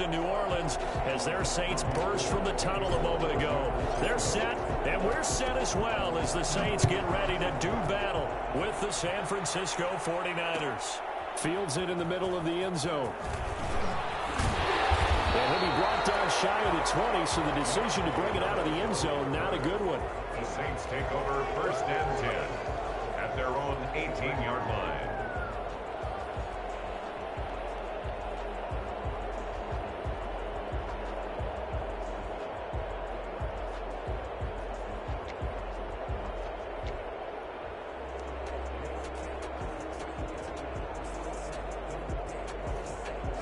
in New Orleans as their Saints burst from the tunnel a moment ago. They're set, and we're set as well as the Saints get ready to do battle with the San Francisco 49ers. Fields it in the middle of the end zone. And he'll be brought down shy of the 20, so the decision to bring it out of the end zone, not a good one. The Saints take over 1st and 10 at their own 18-yard line.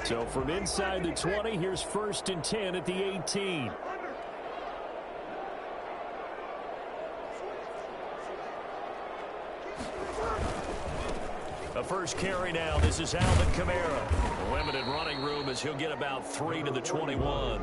So from inside the 20, here's 1st and 10 at the 18. The first carry now. This is Alvin Kamara. Limited running room as he'll get about 3 to the 21.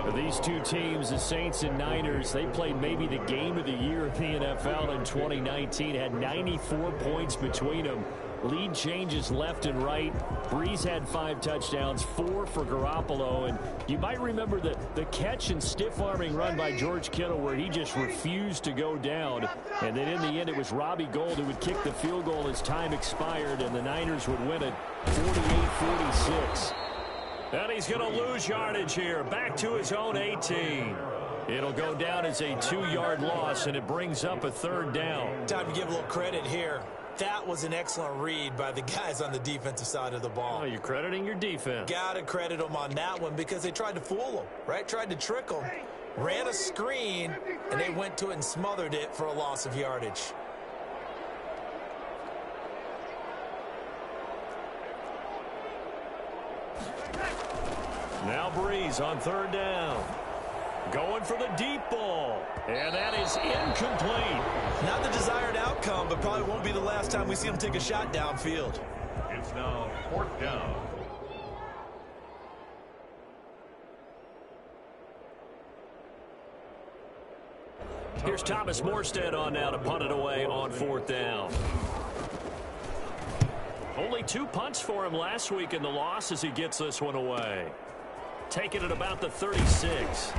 For these two teams, the Saints and Niners, they played maybe the game of the year in the NFL in 2019. Had 94 points between them. Lead changes left and right. Breeze had 5 touchdowns, 4 for Garoppolo. And you might remember the catch and stiff-arming run by George Kittle where he just refused to go down. And then in the end, it was Robbie Gould who would kick the field goal as time expired, and the Niners would win it 48-46. And he's going to lose yardage here. Back to his own 18. It'll go down as a 2-yard loss, and it brings up a 3rd down. Time to give a little credit here. That was an excellent read by the guys on the defensive side of the ball. Oh, you're crediting your defense. Got to credit them on that one because they tried to fool them, right? Tried to trick them. Ran a screen, and they went to it and smothered it for a loss of yardage. Now Breeze on 3rd down. Going for the deep ball. And that is incomplete. Not the desired outcome, but probably won't be the last time we see him take a shot downfield. It's now 4th down. Here's Thomas Morstead on now to punt it away on 4th down. Only 2 punts for him last week in the loss as he gets this one away. Taking it about the 36.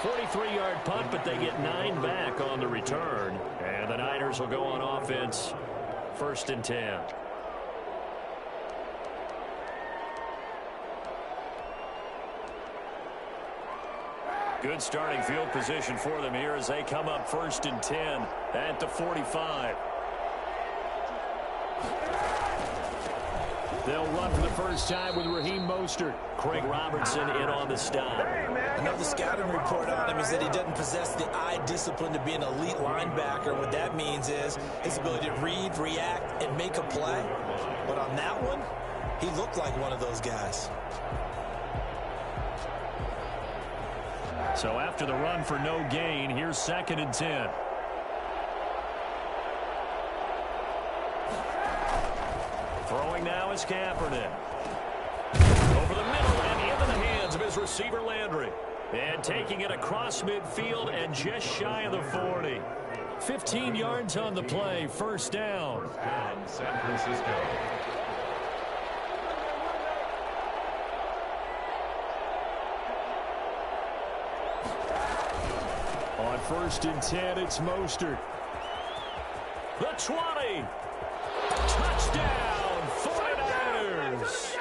43-yard punt, but they get 9 back on the return. And the Niners will go on offense 1st and 10. Good starting field position for them here as they come up 1st and 10 at the 45. They'll run for the first time with Raheem Mostert. Craig Robertson in on the stop. Another scouting report on him is that he doesn't possess the eye discipline to be an elite linebacker. What that means is his ability to read, react, and make a play. But on that one, he looked like one of those guys. So after the run for no gain, here's 2nd and 10. Throwing now is Kaepernick. Over the middle and into the hands of his receiver Landry. And taking it across midfield and just shy of the 40. 15 yards on the play, 1st down. San Francisco. On 1st and 10, it's Mostert. The 20. Touchdown, 49ers.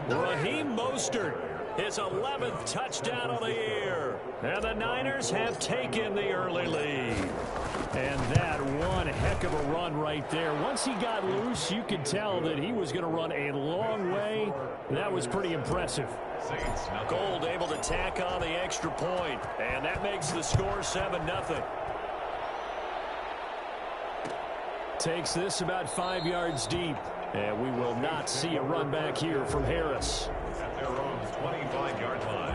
Raheem Mostert, his 11th touchdown of the year. And the Niners have taken the early lead. And that one heck of a run right there. Once he got loose, you could tell that he was going to run a long way. That was pretty impressive. Gould able to tack on the extra point, and that makes the score 7-0. Takes this about 5 yards deep, and we will not see a run back here from Harris. At their own 25-yard line.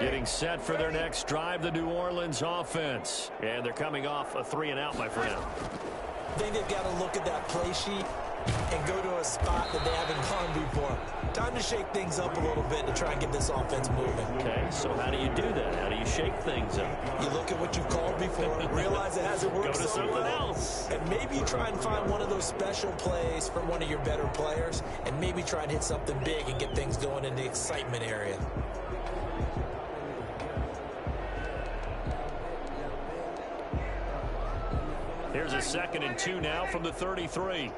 Getting set for their next drive, the New Orleans offense. And they're coming off a 3-and-out, my friend. I think they've got to look at that play sheet and go to a spot that they haven't gone before. Time to shake things up a little bit to try and get this offense moving. Okay, so how do you do that? How do you shake things up? You look at what you've called before, realize it hasn't worked Go to so something well, else. and maybe you try and find one of those special plays for one of your better players, and maybe try and hit something big and get things going in the excitement area. Here's a 2nd and 2 now from the 33.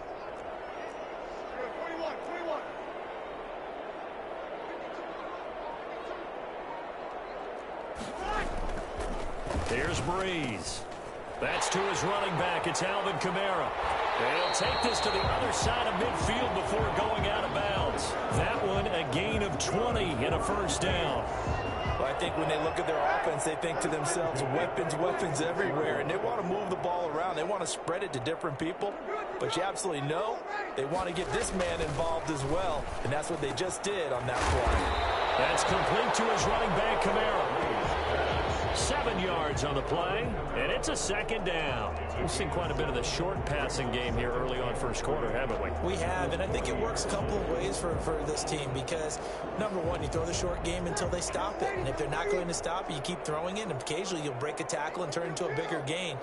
Here's Breeze. That's to his running back. It's Alvin Kamara. He'll take this to the other side of midfield before going out of bounds. That one a gain of 20 and a first down. Well, I think when they look at their offense, they think to themselves, weapons, weapons everywhere, and they want to move the ball around. They want to spread it to different people, but you absolutely know they want to get this man involved as well, and that's what they just did on that play. That's complete to his running back, Kamara. 7 yards on the play, and it's a 2nd down. We've seen quite a bit of the short passing game here early on first quarter, haven't we? We have, and I think it works a couple of ways for this team because, number one, you throw the short game until they stop it. And if they're not going to stop it, you keep throwing it, and occasionally you'll break a tackle and turn it into a bigger gain.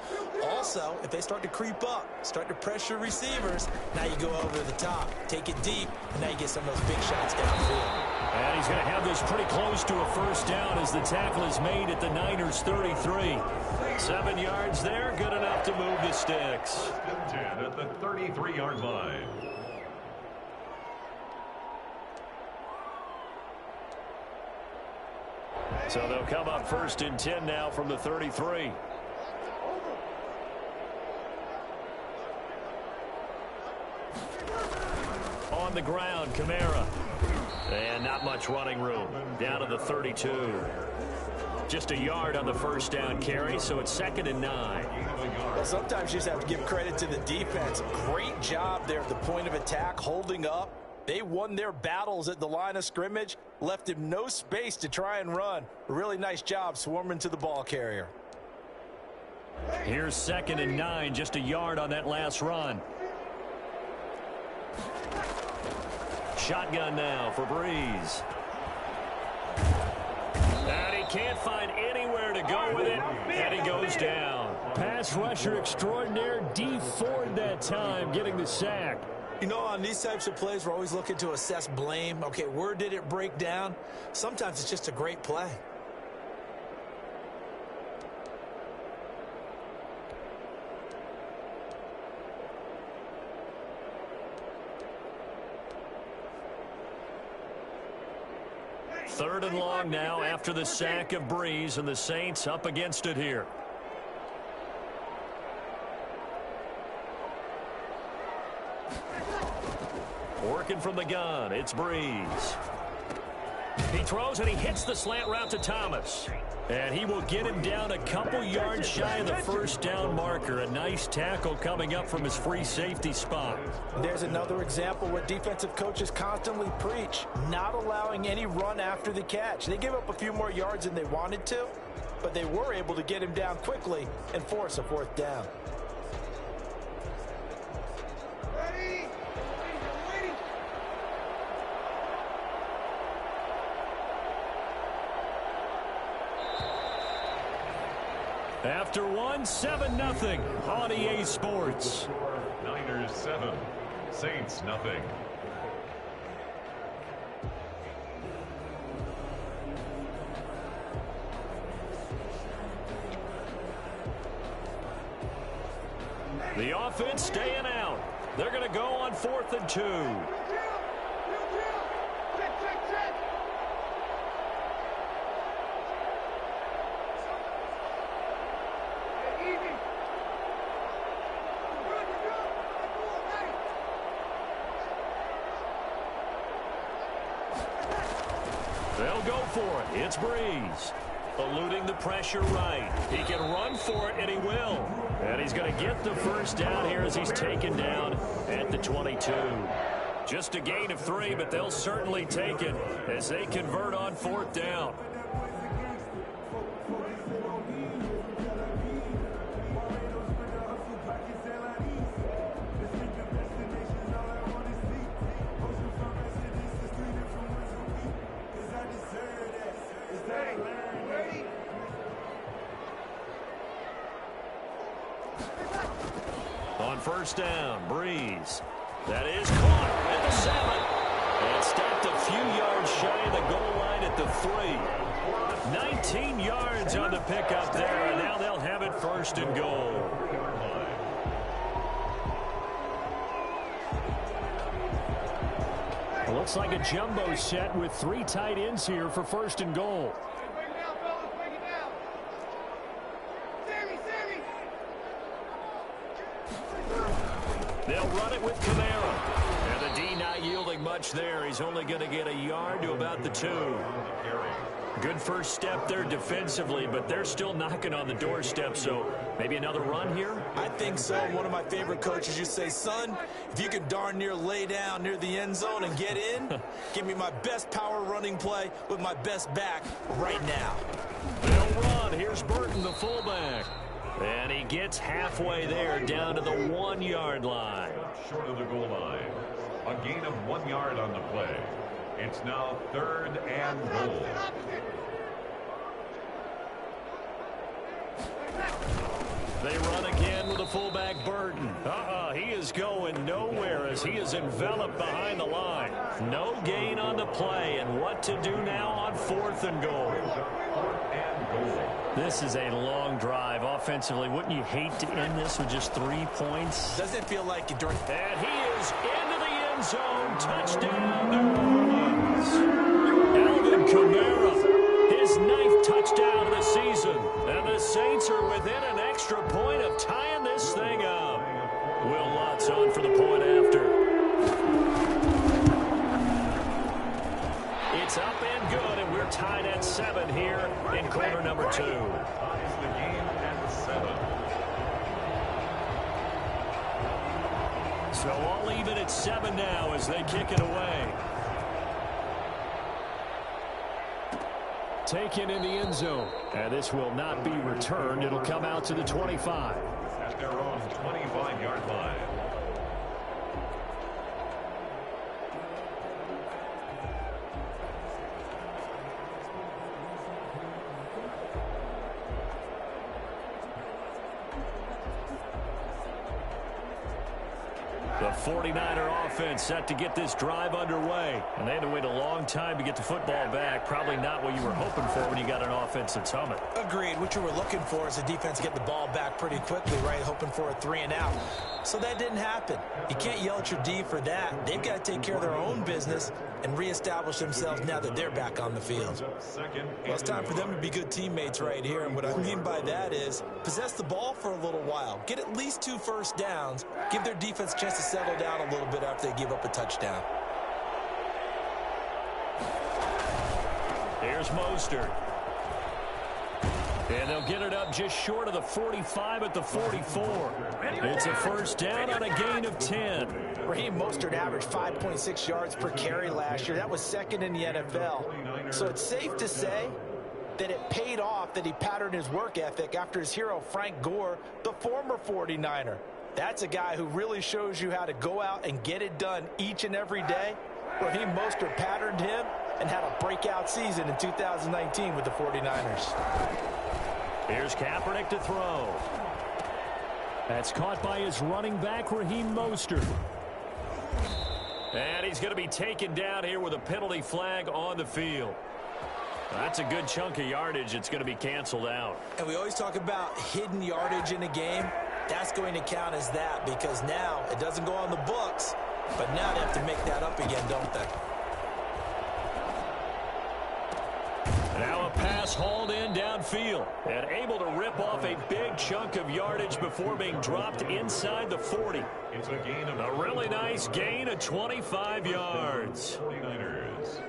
Also, if they start to creep up, start to pressure receivers, now you go over the top, take it deep, and now you get some of those big shots downfield. And he's going to have this pretty close to a first down as the tackle is made at the Niners' 33. 7 yards there, good enough to move the sticks. 10 at the 33-yard line. So they'll come up 1st and 10 now from the 33. On the ground, Kamara. And not much running room. Down to the 32. Just a yard on the first down carry, so it's 2nd and 9. Well, sometimes you just have to give credit to the defense. Great job there at the point of attack, holding up. They won their battles at the line of scrimmage, left him no space to try and run. A really nice job swarming to the ball carrier. Here's 2nd and 9, just a yard on that last run. Shotgun now for Breeze. And he can't find anywhere to go with it, and he goes down. Pass rusher extraordinaire, Dee Ford that time, getting the sack. You know, on these types of plays, we're always looking to assess blame. Okay, where did it break down? Sometimes it's just a great play. Third and long now after the sack of Breeze, and the Saints up against it here. Working from the gun, it's Breeze. He throws and he hits the slant route to Thomas. And he will get him down a couple yards shy of the first down marker. A nice tackle coming up from his free safety spot. There's another example what defensive coaches constantly preach, not allowing any run after the catch. They gave up a few more yards than they wanted to, but they were able to get him down quickly and force a 4th down. After one, 7-0 on EA Sports. Niners 7, Saints nothing. The offense staying out. They're going to go on 4th and 2. They'll go for it. It's Breeze. Eluding the pressure right. He can run for it, and he will. And he's going to get the first down here as he's taken down at the 22. Just a gain of 3, but they'll certainly take it as they convert on 4th down. On first down, Breeze. That is caught at the 7. And stopped a few yards shy of the goal line at the 3. 19 yards on the pickup there, and now they'll have it first and goal. Looks like a jumbo set with 3 tight ends here for first and goal. They'll run it with Kamara. And the D not yielding much there. He's only going to get a yard to about the 2. Good first step there defensively, but they're still knocking on the doorstep, so maybe another run here? I think so. One of my favorite coaches used to say, son, if you can darn near lay down near the end zone and get in, give me my best power running play with my best back right now. They'll run. Here's Burton, the fullback. And he gets halfway there, down to the 1-yard line. Short of the goal line. A gain of 1 yard on the play. It's now 3rd and goal. They run again with the fullback Burton. He is going nowhere as he is enveloped behind the line. No gain on the play, and what to do now on 4th and goal. This is a long drive offensively. Wouldn't you hate to end this with just 3 points? Doesn't feel like it during. And he is into the end zone. Touchdown, New Orleans. Alvin Kamara, his 9th touchdown of the season. And the Saints are within an extra point of tying this thing up. Will Lutz on for the point after. It's up and good, and we're tied at 7 here in quarter number 2. Ties the game at 7. So all even at 7 now as they kick it away. Taken in the end zone. And this will not be returned. It'll come out to the 25. At their own 25-yard line. The 49er offense set to get this drive underway. And they had to wait a long time to get the football back. Probably not what you were hoping for when you got an offense that's humming. Agreed. What you were looking for is the defense get the ball back pretty quickly, right? Hoping for a 3 and out. So that didn't happen. You can't yell at your D for that. They've got to take care of their own business and reestablish themselves now that they're back on the field. Well, it's time for them to be good teammates right here. And what I mean by that is possess the ball for a little while. Get at least 2 first downs. Give their defense a chance to settle down a little bit after they give up a touchdown. Here's Mostert. And they'll get it up just short of the 45 at the 44. It's a first down on a gain of 10. Raheem Mostert averaged 5.6 yards per carry last year. That was 2nd in the NFL. So it's safe to say that it paid off that he patterned his work ethic after his hero Frank Gore, the former 49er. That's a guy who really shows you how to go out and get it done each and every day. Raheem Mostert patterned him and had a breakout season in 2019 with the 49ers. Here's Kaepernick to throw. That's caught by his running back, Raheem Mostert. And he's going to be taken down here with a penalty flag on the field. That's a good chunk of yardage. It's going to be canceled out. And we always talk about hidden yardage in a game. That's going to count as that because now it doesn't go on the books, but now they have to make that up again, don't they? Now a pass hauled in downfield and able to rip off a big chunk of yardage before being dropped inside the 40. It's a gain of a really nice gain of 25 yards. 49ers.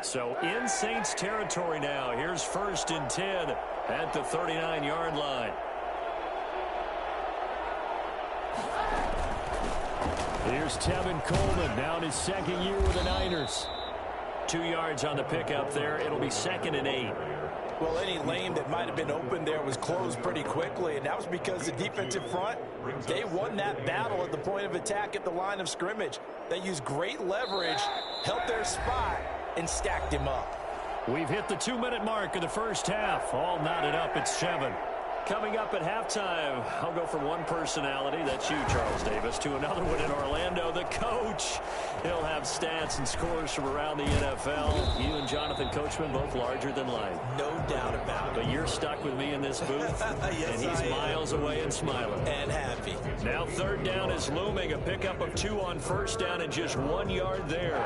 So in Saints territory now. Here's 1st and 10 at the 39-yard line. Here's Tevin Coleman now in his 2nd year with the Niners. 2 yards on the pickup there. It'll be 2nd and 8. Well, any lane that might have been open there was closed pretty quickly, and that was because the defensive front, they won that battle at the point of attack at the line of scrimmage. They used great leverage, helped their spot, and stacked him up. We've hit the 2-minute mark of the first half. All knotted up at 7. Coming up at halftime, I'll go from one personality, that's you, Charles Davis, to another one in Orlando, the coach. He'll have stats and scores from around the NFL. You and Jonathan Coachman, both larger than life. No doubt about it. But you're stuck with me in this booth, yes, and he's miles away and smiling. And happy. Now third down is looming, a pickup of 2 on first down and just 1 yard there.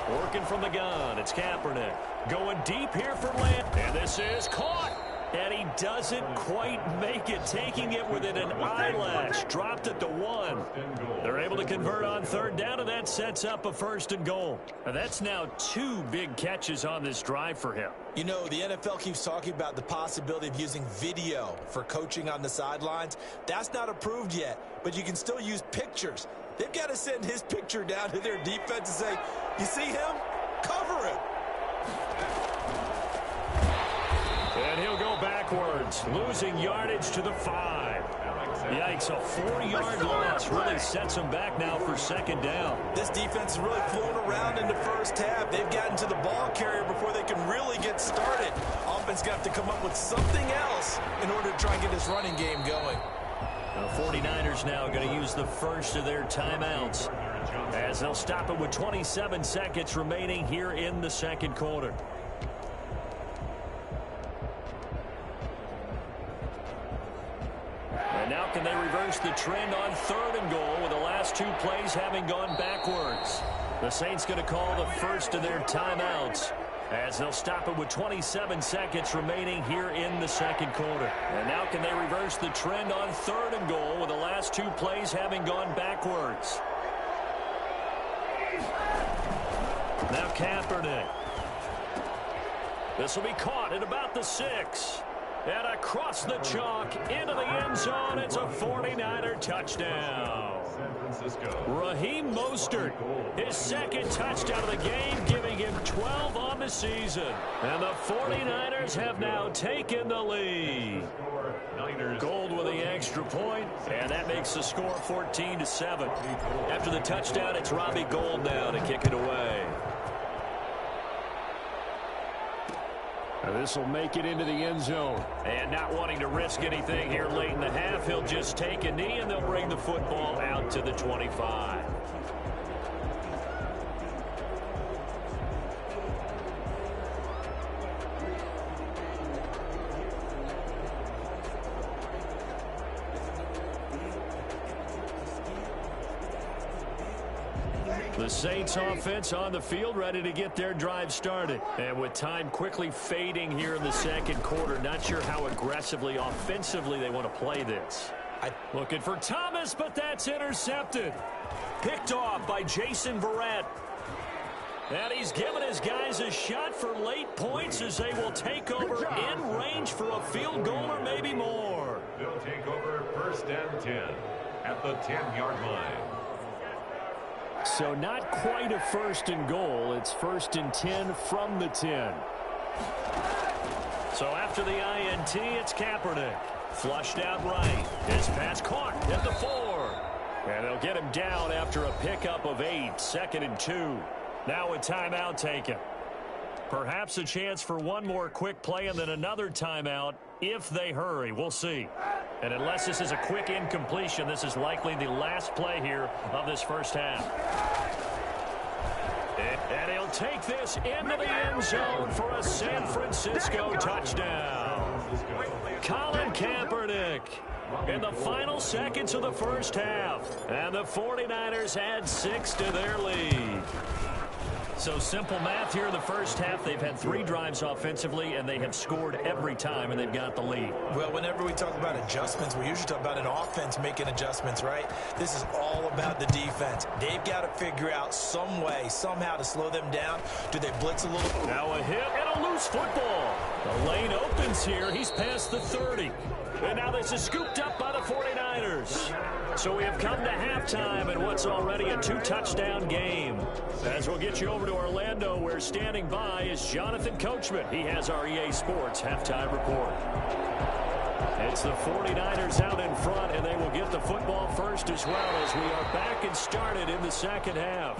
Working from the gun, it's Kaepernick. Going deep here for Lamb. And this is caught. And he doesn't quite make it, taking it within an eyelash. Dropped it to 1. They're able to convert on third down, and that sets up a 1st and goal. And that's now 2 big catches on this drive for him. You know, the NFL keeps talking about the possibility of using video for coaching on the sidelines. That's not approved yet, but you can still use pictures. They've got to send his picture down to their defense and say, you see him? Cover him. And he'll go backwards, losing yardage to the 5. Yikes, a 4-yard loss really sets him back now for 2nd down. This defense is really flown around in the first half. They've gotten to the ball carrier before they can really get started. Offense got to come up with something else in order to try and get this running game going. The 49ers now going to use the first of their timeouts as they'll stop it with 27 seconds remaining here in the second quarter. And now can they reverse the trend on 3rd and goal with the last 2 plays having gone backwards? The Saints going to call the first of their timeouts as they'll stop it with 27 seconds remaining here in the second quarter. And now can they reverse the trend on 3rd and goal with the last 2 plays having gone backwards? Now Kaepernick. This will be caught at about the 6. And across the chalk into the end zone. It's a 49er touchdown. Raheem Mostert, his 2nd touchdown of the game, giving him 12 on the season. And the 49ers have now taken the lead. Gold with the extra point, and that makes the score 14-7. After the touchdown, it's Robbie Gould now to kick it away. This will make it into the end zone. And not wanting to risk anything here late in the half, he'll just take a knee, and they'll bring the football out to the 25. The Saints offense on the field, ready to get their drive started. And with time quickly fading here in the second quarter, not sure how aggressively, offensively they want to play this. Looking for Thomas, but that's intercepted. Picked off by Jason Verrett. And he's given his guys a shot for late points as they will take over in range for a field goal or maybe more. They'll take over 1st and 10 at the 10-yard line. So not quite a 1st and goal. It's 1st and 10 from the 10. So after the INT, it's Kaepernick. Flushed out right. His pass caught at the 4. And they'll get him down after a pickup of 8. 2nd and 2. Now a timeout taken. Perhaps a chance for one more quick play and then another timeout if they hurry. We'll see. And unless this is a quick incompletion, this is likely the last play here of this first half. And he'll take this into the end zone for a San Francisco touchdown. Colin Kaepernick in the final seconds of the first half. And the 49ers add 6 to their lead. So simple math here in the first half. They've had 3 drives offensively, and they have scored every time, and they've got the lead. Well, whenever we talk about adjustments, we usually talk about an offense making adjustments, right? This is all about the defense. They've got to figure out some way, somehow to slow them down. Do they blitz a little? Now a hit and a loose football. The lane opens here. He's past the 30. And now this is scooped up by the 49ers. So we have come to halftime in what's already a 2-touchdown game. As we'll get you over to Orlando, where standing by is Jonathan Coachman. He has our EA Sports halftime report. It's the 49ers out in front, and they will get the football first as well as we are back and started in the second half.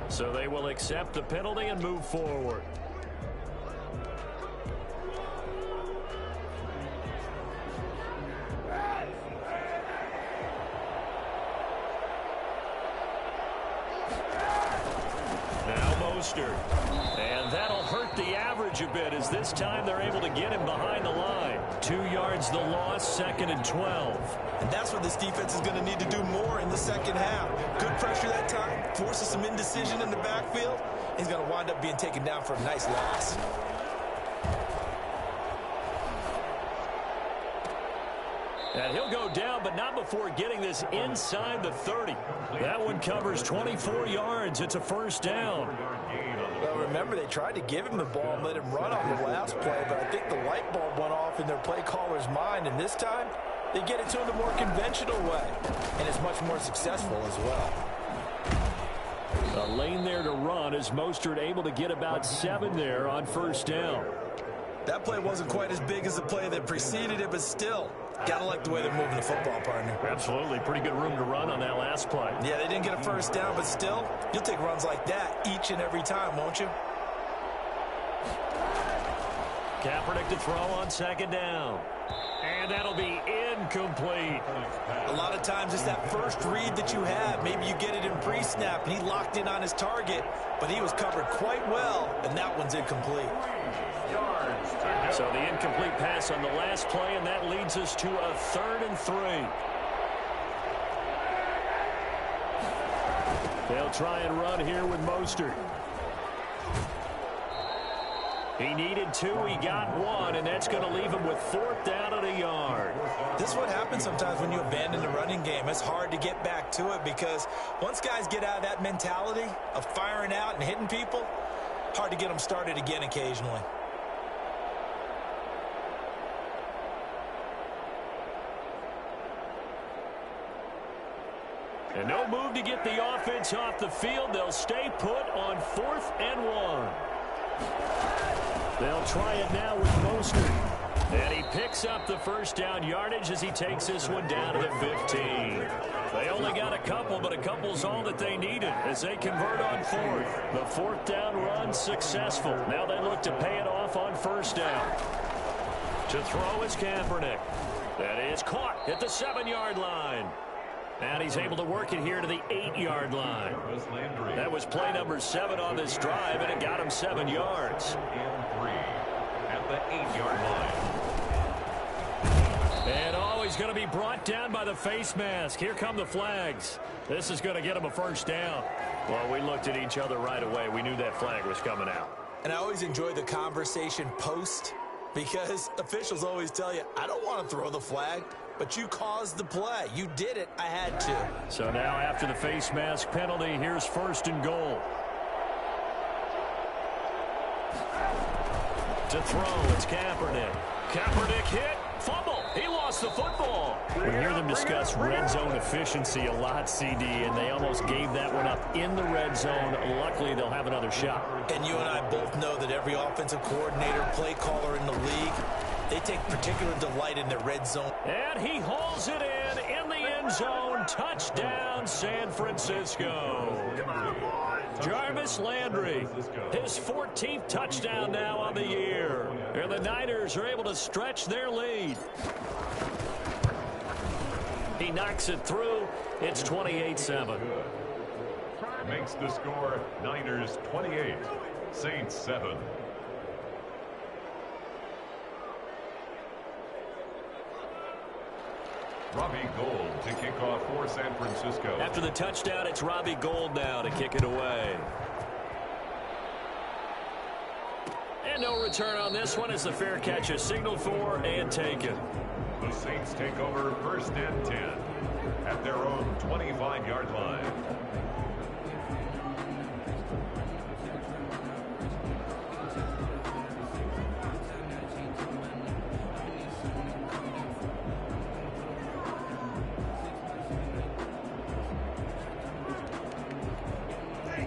So they will accept the penalty and move forward. And that'll hurt the average a bit as this time they're able to get him behind the line. 2 yards the loss, 2nd and 12. And that's what this defense is going to need to do more in the second half. Good pressure that time, forces some indecision in the backfield. He's going to wind up being taken down for a nice loss. And he'll go down, but not before getting this inside the 30. That one covers 24 yards. It's a first down. Well, remember, they tried to give him the ball and let him run on the last play, but I think the light bulb went off in their play caller's mind, and this time they get it to him the more conventional way, and it's much more successful as well. A lane there to run as Mostert able to get about 7 there on first down. That play wasn't quite as big as the play that preceded it, but still, gotta like the way they're moving the football, partner. Absolutely. Pretty good room to run on that last play. Yeah, they didn't get a first down, but still, you'll take runs like that each and every time, won't you? Kaepernick to throw on second down. And that'll be incomplete. A lot of times it's that first read that you have. Maybe you get it in pre-snap, and he locked in on his target, but he was covered quite well, and that one's incomplete. So the incomplete pass on the last play, and that leads us to a 3rd and 3. They'll try and run here with Mostert. He needed 2, he got 1, and that's going to leave him with 4th down and a yard. This is what happens sometimes when you abandon the running game. It's hard to get back to it because once guys get out of that mentality of firing out and hitting people, hard to get them started again occasionally. And no move to get the offense off the field. They'll stay put on 4th and 1. They'll try it now with Mostert. And he picks up the first down yardage as he takes this one down to the 15. They only got a couple, but a couple's all that they needed as they convert on 4th. The 4th down run successful. Now they look to pay it off on first down. To throw is Kaepernick. That is caught at the 7-yard line. And he's able to work it here to the 8-yard line. That was play number 7 on this drive, and it got him 7 yards. And 3 at the 8-yard line. And he's going to be brought down by the face mask. Here come the flags. This is going to get him a first down. Well, we looked at each other right away. We knew that flag was coming out. And I always enjoy the conversation post because officials always tell you, I don't want to throw the flag. But you caused the play. You did it. I had to. So now after the face mask penalty, here's 1st and goal. To throw, it's Kaepernick. Kaepernick hit. Fumble. He lost the football. We hear them discuss red zone efficiency a lot, CD, and they almost gave that one up in the red zone. Luckily, they'll have another shot. And you and I both know that every offensive coordinator, play caller in the league, they take particular delight in the red zone. And he hauls it in the end zone. Touchdown, San Francisco. Jarvis Landry, his 14th touchdown now on the year. And the Niners are able to stretch their lead. He knocks it through. It's 28-7. Makes the score Niners 28, Saints 7. Robbie Gould to kick off for San Francisco. After the touchdown, it's Robbie Gould now to kick it away. And no return on this one as the fair catch is signaled for and taken. The Saints take over 1st and 10 at their own 25-yard line.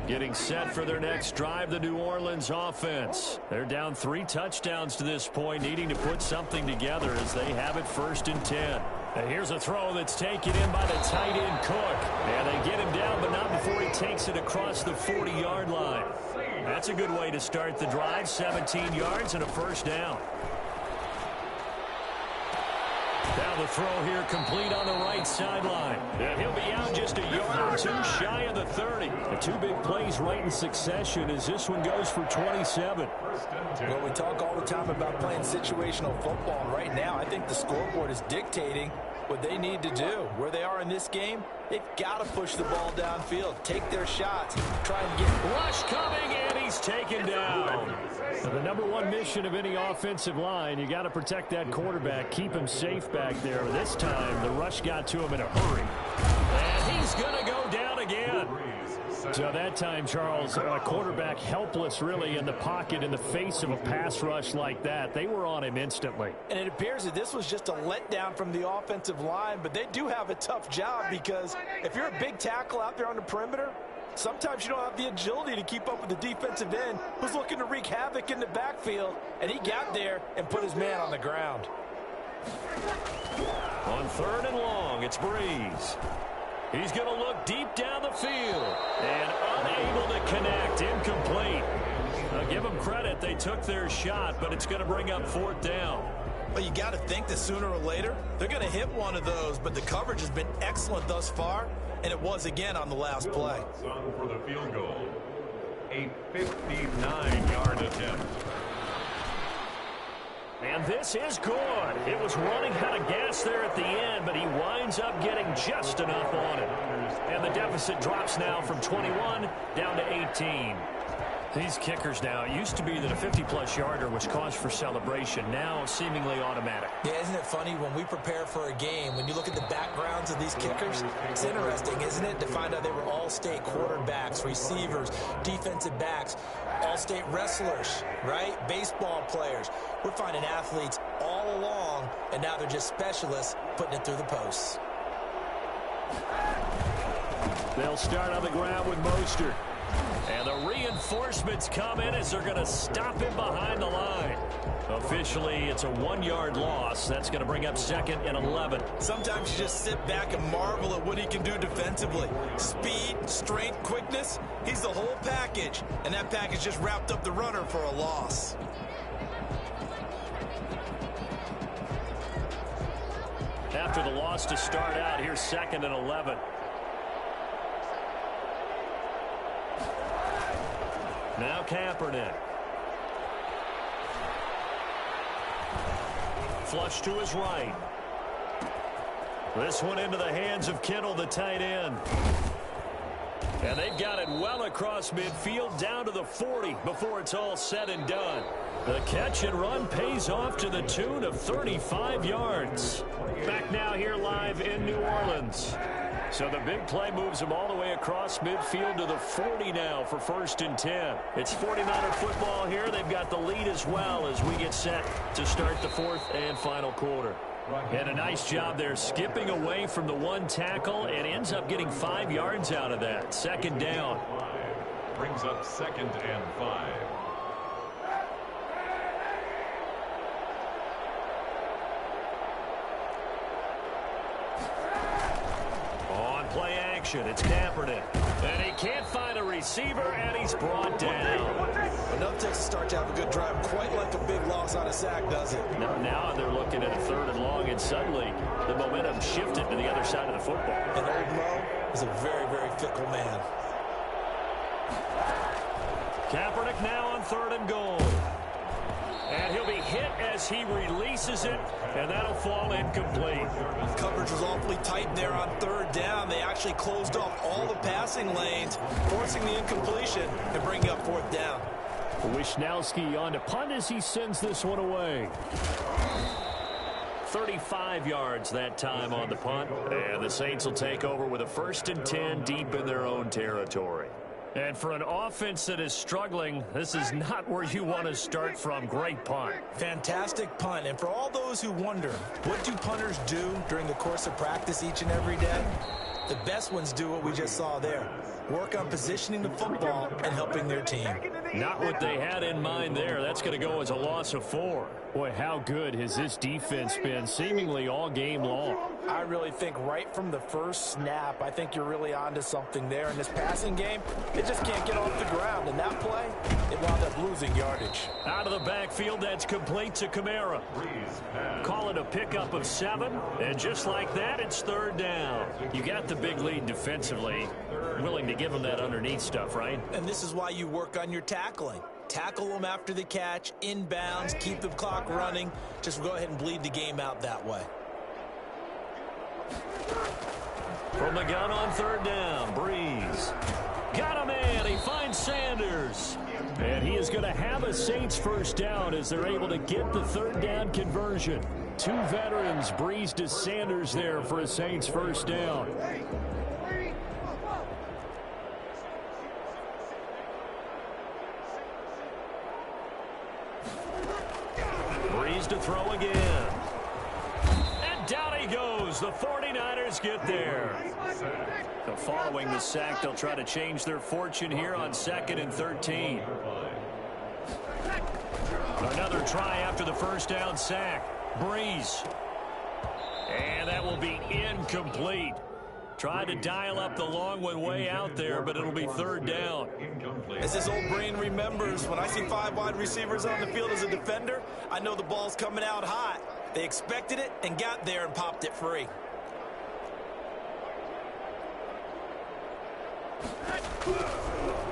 Getting set for their next drive, the New Orleans offense. They're down 3 touchdowns to this point, needing to put something together as they have it 1st and 10. And here's a throw that's taken in by the tight end Cook. And they get him down, but not before he takes it across the 40-yard line. That's a good way to start the drive, 17 yards and a 1st down. Now the throw here complete on the right sideline. And he'll be out just a yard or 2 shy of the 30. The 2 big plays right in succession as this one goes for 27. Well, we talk all the time about playing situational football, and right now I think the scoreboard is dictating what they need to do. Where they are in this game, they've got to push the ball downfield, take their shots, try and get... Rush coming, and he's taken down. So the number 1 mission of any offensive line, you got to protect that quarterback, keep him safe back there. This time, the rush got to him in a hurry. And he's going to go down again. So that time, Charles, a quarterback helpless really in the pocket in the face of a pass rush like that. They were on him instantly. And it appears that this was just a letdown from the offensive line, but they do have a tough job because if you're a big tackle out there on the perimeter, sometimes you don't have the agility to keep up with the defensive end who's looking to wreak havoc in the backfield, and he got there and put his man on the ground. On 3rd and long, it's Breeze. He's going to look deep down the field and unable to connect, incomplete. Now, give them credit, they took their shot, but it's going to bring up 4th down. Well, you got to think that sooner or later they're going to hit one of those, but the coverage has been excellent thus far, and it was again on the last play. For the field goal, a 59-yard attempt. And this is good. It was running out of gas there at the end, but he winds up getting just enough on it. And the deficit drops now from 21 down to 18. These kickers now, it used to be that a 50-plus yarder was cause for celebration. Now seemingly automatic. Yeah, isn't it funny when we prepare for a game, when you look at the backgrounds of these kickers, it's interesting, isn't it, to find out they were all-state quarterbacks, receivers, defensive backs, all-state wrestlers, right? Baseball players. We're finding athletes all along, and now they're just specialists putting it through the posts. They'll start on the ground with Mostert. And the reinforcements come in as they're going to stop him behind the line. Officially, it's a 1-yard loss. That's going to bring up 2nd and 11. Sometimes you just sit back and marvel at what he can do defensively. Speed, strength, quickness, he's the whole package. And that package just wrapped up the runner for a loss. After the loss to start out, here's 2nd and 11. Now Kaepernick. Flush to his right. This one into the hands of Kittle, the tight end. And they've got it well across midfield down to the 40 before it's all said and done. The catch and run pays off to the tune of 35 yards. Back now here live in New Orleans. So the big play moves them all the way across midfield to the 40 now for 1st and 10. It's 49er football here. They've got the lead as well as we get set to start the 4th and final quarter. And a nice job there skipping away from the 1 tackle and ends up getting 5 yards out of that. 2nd down. Brings up 2nd and 5. Play action. It's Kaepernick. And he can't find a receiver, and he's brought down. Enough takes to start to have a good drive. Quite like a big loss on a sack, does it? Now they're looking at a 3rd and long, and suddenly the momentum shifted to the other side of the football. And Old Mo is a very, very fickle man. Kaepernick now on 3rd and goal. And he'll be hit as he releases it, and that'll fall incomplete. Coverage was awfully tight there on 3rd down. They actually closed off all the passing lanes, forcing the incompletion and bringing up 4th down. Wishnowski on to punt as he sends this one away. 35 yards that time on the punt. And the Saints will take over with a 1st and 10 deep in their own territory. And for an offense that is struggling, this is not where you want to start from. Great punt. Fantastic punt. And for all those who wonder, what do punters do during the course of practice each and every day? The best ones do what we just saw there. Work on positioning the football and helping their team. Not what they had in mind there. That's going to go as a loss of 4. Boy, how good has this defense been seemingly all game long? I really think right from the first snap, I think you're really onto something there. In this passing game, it just can't get off the ground. And that play, it wound up losing yardage. Out of the backfield, that's complete to Kamara. Call it a pickup of 7, and just like that, it's 3rd down. You got the big lead defensively. Willing to give them that underneath stuff, right? And this is why you work on your tackling. Tackle them after the catch, inbounds, keep the clock running. Just go ahead and bleed the game out that way. From the gun on 3rd down, Breeze. Got a man, he finds Sanders. And he is going to have a Saints first down as they're able to get the 3rd down conversion. 2 veterans, Breeze to Sanders there for a Saints first down. Breeze to throw again. And down he goes. The 49ers get there. So following the sack, they'll try to change their fortune here on 2nd and 13. Another try after the first down sack. Breeze. And that will be incomplete. Tried to dial up the long one way out there, but it'll be 3rd down. As this old brain remembers, when I see 5 wide receivers on the field as a defender, I know the ball's coming out hot. They expected it and got there and popped it free.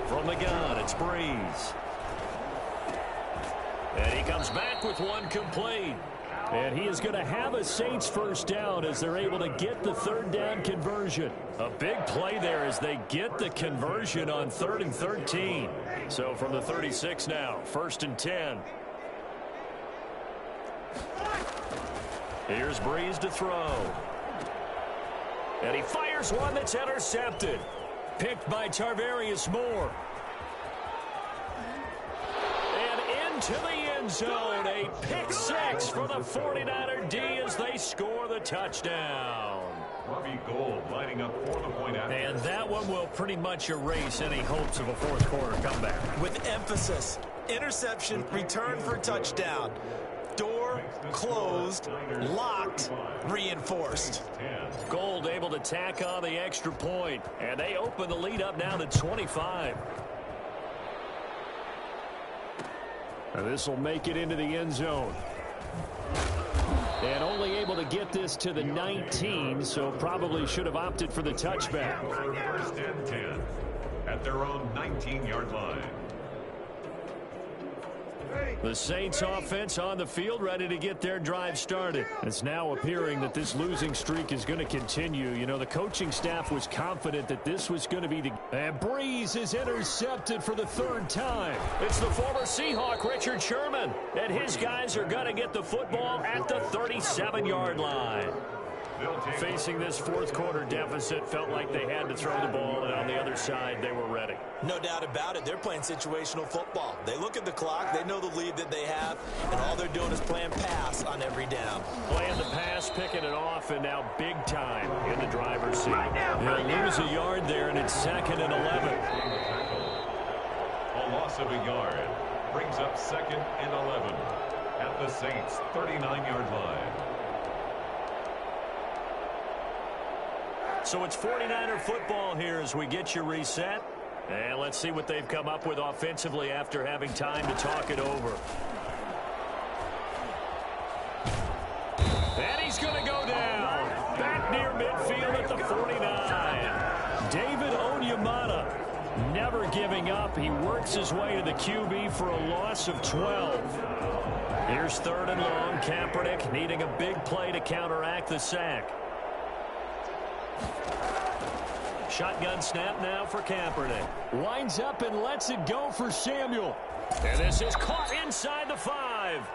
From the gun, it's Breeze. And he comes back with one complete. And he is going to have a Saints first down as they're able to get the 3rd down conversion. A big play there as they get the conversion on 3rd and 13. So from the 36 now, 1st and 10. Here's Breeze to throw. And he fires one that's intercepted. Picked by Tarvarius Moore. And into the end zone. A pick 6 for the 49er D as they score the touchdown. Robbie Gould lining up for the point after. And that one will pretty much erase any hopes of a 4th quarter comeback. With emphasis, interception, return for touchdown. Door closed, locked, reinforced. Gould able to tack on the extra point, and they open the lead up now to 25. And this will make it into the end zone. And only able to get this to the 19, so probably should have opted for the touchback. 1st and 10 at their own 19-yard line. The Saints offense on the field ready to get their drive started. It's now appearing that this losing streak is going to continue. You know, the coaching staff was confident that this was going to be the... And Breeze is intercepted for the 3rd time. It's the former Seahawk, Richard Sherman. And his guys are going to get the football at the 37-yard line. Facing this 4th quarter deficit, felt like they had to throw the ball, and on the other side, they were ready. No doubt about it. They're playing situational football. They look at the clock, they know the lead that they have, and all they're doing is playing pass on every down. Playing the pass, picking it off, and now big time in the driver's seat. They'll lose a yard there, and it's 2nd and 11. A loss of a yard brings up 2nd and 11 at the Saints' 39-yard line. So it's 49er football here as we get you reset. And let's see what they've come up with offensively after having time to talk it over. And he's going to go down. Back near midfield at the 49. David Onyemata never giving up. He works his way to the QB for a loss of 12. Here's 3rd and long. Kaepernick needing a big play to counteract the sack. Shotgun snap now for Kaepernick. Winds up and lets it go for Samuel. And this is caught inside the 5.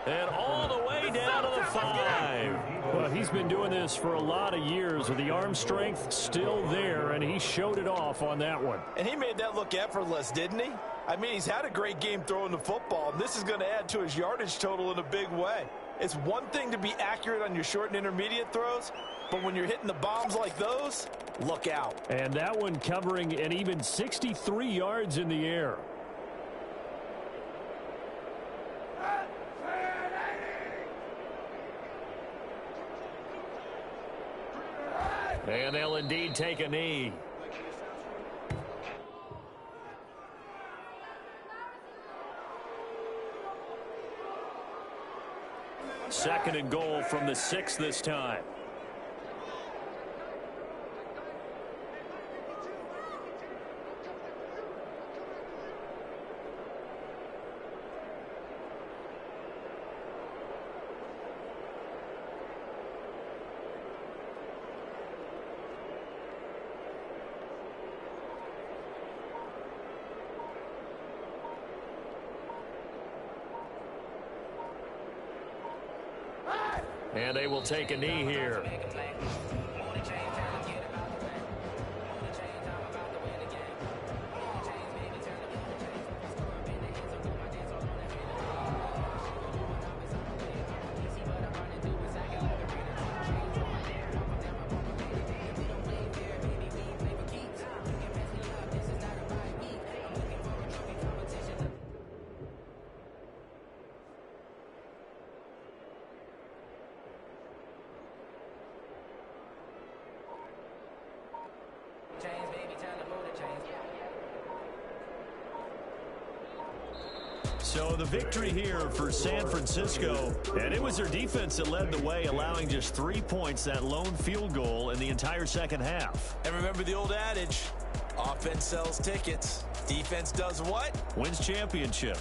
And all the way down to the 5. Well, he's been doing this for a lot of years with the arm strength still there, and he showed it off on that one. And he made that look effortless, didn't he? I mean, he's had a great game throwing the football, and this is going to add to his yardage total in a big way. It's one thing to be accurate on your short and intermediate throws, but when you're hitting the bombs like those, look out. And that one covering an even 63 yards in the air. And they'll indeed take a knee. Second and goal from the 6 this time. And they will take a knee here. So the victory here for San Francisco, and it was their defense that led the way, allowing just 3 points, that lone field goal in the entire second half. And remember the old adage, offense sells tickets, defense does what? Wins championships.